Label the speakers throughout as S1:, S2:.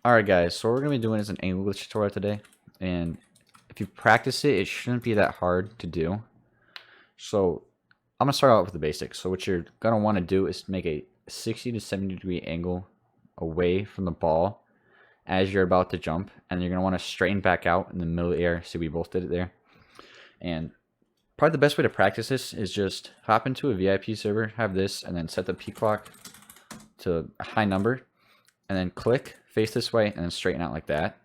S1: Alright guys, so what we're going to be doing is an angle glitch tutorial today, and if you practice it, it shouldn't be that hard to do. So I'm going to start out with the basics. So what you're going to want to do is make a 60 to 70 degree angle away from the ball as you're about to jump, and you're going to want to straighten back out in the middle of the air. See, we both did it there. And probably the best way to practice this is just hop into a VIP server, have this, and then set the P clock to a high number, and then click face this way and then straighten out like that.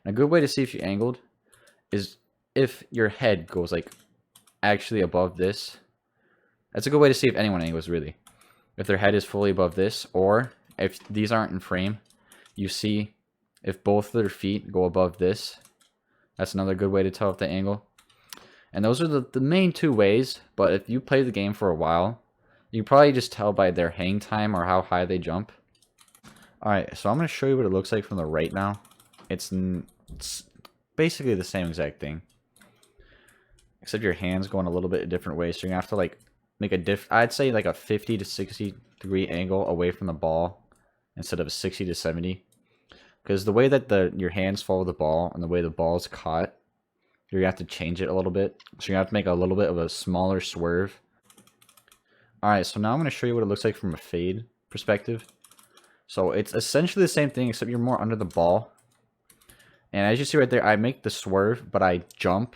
S1: And a good way to see if you angled is if your head goes like actually above this. That's a good way to see if anyone angles really. If their head is fully above this, or if these aren't in frame, you see if both of their feet go above this. That's another good way to tell if they angle. And those are the main two ways, but if you play the game for a while, you can probably just tell by their hang time or how high they jump. Alright, so I'm going to show you what it looks like from the right now. It's basically the same exact thing. Except your hand's going a little bit a different way, so you're going to have to like make I'd say like a 50 to 60 degree angle away from the ball instead of a 60 to 70. Because the way that your hands follow the ball and the way the ball's caught, you're going to have to change it a little bit. So you're going to have to make a little bit of a smaller swerve. Alright, so now I'm going to show you what it looks like from a fade perspective. So it's essentially the same thing, except you're more under the ball. And as you see right there, I make the swerve, but I jump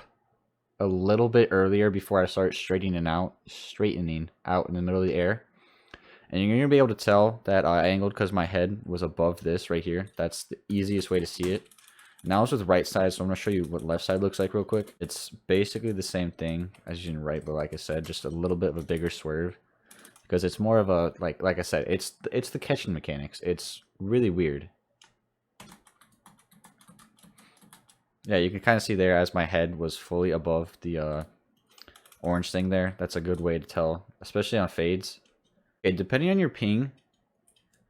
S1: a little bit earlier before I start straightening out in the middle of the air. And you're going to be able to tell that I angled because my head was above this right here. That's the easiest way to see it. Now it's with right side, so I'm going to show you what left side looks like real quick. It's basically the same thing as in right, but like I said, just a little bit of a bigger swerve. Because it's more of a, like I said, it's the catching mechanics. It's really weird. Yeah, you can kind of see there as my head was fully above the orange thing there. That's a good way to tell, especially on fades. Okay, depending on your ping,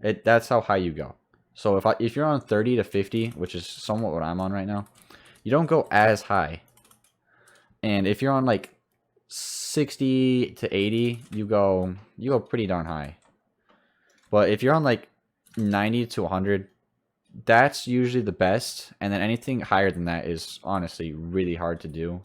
S1: that's how high you go. So if you're on 30 to 50, which is somewhat what I'm on right now, you don't go as high. And if you're on like 60 to 80, you go pretty darn high. But if you're on like 90 to 100, that's usually the best, and then anything higher than that is honestly really hard to do.